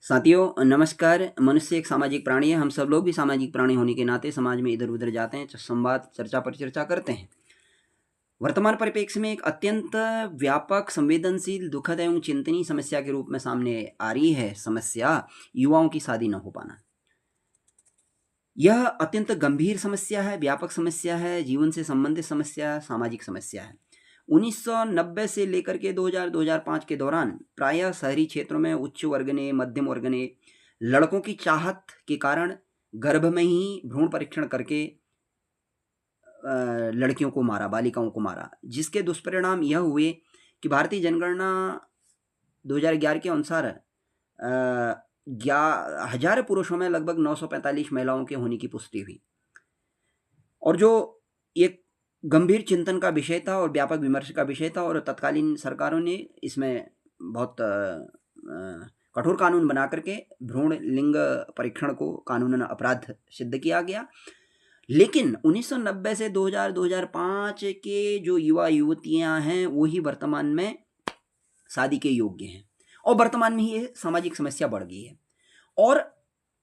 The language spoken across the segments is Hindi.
साथियों नमस्कार। मनुष्य एक सामाजिक प्राणी है। हम सब लोग भी सामाजिक प्राणी होने के नाते समाज में इधर उधर जाते हैं, संवाद चर्चा पर चर्चा करते हैं। वर्तमान परिप्रेक्ष्य में एक अत्यंत व्यापक संवेदनशील दुखद एवं चिंतनीय समस्या के रूप में सामने आ रही है समस्या युवाओं की शादी न हो पाना। यह अत्यंत गंभीर समस्या है, व्यापक समस्या है, जीवन से संबंधित समस्या, सामाजिक समस्या है। 1990 से लेकर के 2000-2005 के दौरान प्रायः शहरी क्षेत्रों में उच्च वर्ग ने, मध्यम वर्ग ने लड़कों की चाहत के कारण गर्भ में ही भ्रूण परीक्षण करके लड़कियों को मारा, बालिकाओं को मारा, जिसके दुष्परिणाम यह हुए कि भारतीय जनगणना 2011 के अनुसार 1000 पुरुषों में लगभग 945 महिलाओं के होने की पुष्टि हुई। और जो एक गंभीर चिंतन का विषय था और व्यापक विमर्श का विषय था, और तत्कालीन सरकारों ने इसमें बहुत कठोर कानून बना करके भ्रूण लिंग परीक्षण को कानूनन अपराध सिद्ध किया गया। लेकिन 1990 से 2000-2005 के जो युवा युवतियां हैं वो ही वर्तमान में शादी के योग्य हैं, और वर्तमान में ही ये सामाजिक समस्या बढ़ गई है। और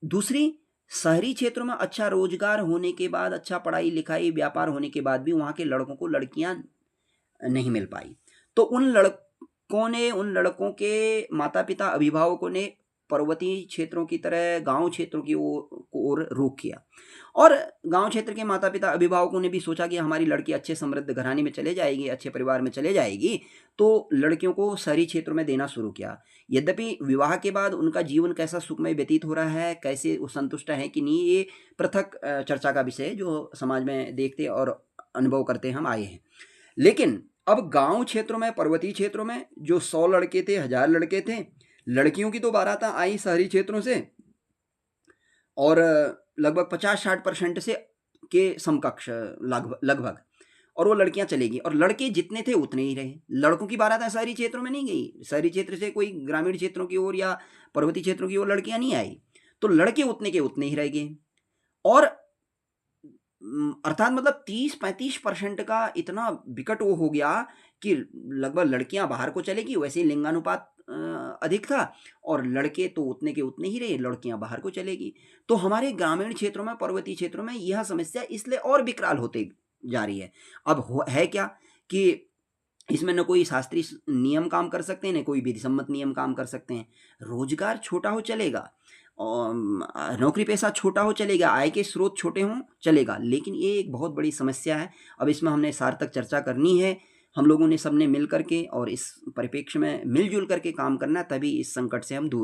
दूसरी, शहरी क्षेत्रों में अच्छा रोजगार होने के बाद, अच्छा पढ़ाई लिखाई व्यापार होने के बाद भी वहाँ के लड़कों को लड़कियां नहीं मिल पाई। तो उन लड़कों के माता पिता अभिभावकों ने पर्वतीय क्षेत्रों की तरह गांव क्षेत्रों की ओर रुख किया, और गांव क्षेत्र के माता पिता अभिभावकों ने भी सोचा कि हमारी लड़की अच्छे समृद्ध घराने में चले जाएगी, अच्छे परिवार में चले जाएगी, तो लड़कियों को शहरी क्षेत्रों में देना शुरू किया। यद्यपि विवाह के बाद उनका जीवन कैसा सुखमय व्यतीत हो रहा है, कैसे वो संतुष्ट है कि नहीं, ये पृथक चर्चा का विषय है जो समाज में देखते और अनुभव करते हम आए हैं। लेकिन अब गांव क्षेत्रों में, पर्वतीय क्षेत्रों में जो 100 लड़के थे, 1000 लड़के थे, लड़कियों की तो बारात आई शहरी क्षेत्रों से, और लगभग 50-60% से के समकक्ष लगभग, और वो लड़कियां चलेगी, और लड़के जितने थे उतने ही रहे। लड़कों की बारात शहरी क्षेत्रों में नहीं गई, शहरी क्षेत्र से कोई ग्रामीण क्षेत्रों की ओर या पर्वतीय क्षेत्रों की ओर लड़कियां नहीं आई, तो लड़के उतने के उतने ही रह गए। और अर्थात मतलब 30-35% का इतना विकट वो हो गया कि लगभग लड़कियां बाहर को चलेगी, वैसे ही लिंगानुपात अधिक था, और लड़के तो उतने के उतने ही रहे, लड़कियां बाहर को चलेगी। तो हमारे ग्रामीण क्षेत्रों में, पर्वतीय क्षेत्रों में यह समस्या इसलिए और विकराल होते जा रही है। अब है क्या कि इसमें न कोई शास्त्रीय नियम काम कर सकते हैं, न कोई विधिसम्मत नियम काम कर सकते हैं। रोजगार छोटा हो चलेगा, नौकरी पेशा छोटा हो चलेगा, आय के स्रोत छोटे हों चलेगा, लेकिन ये एक बहुत बड़ी समस्या है। अब इसमें हमने सार्थक चर्चा करनी है, हम लोगों ने सबने मिल करके और इस परिप्रेक्ष्य में मिलजुल करके काम करना है, तभी इस संकट से हम दूर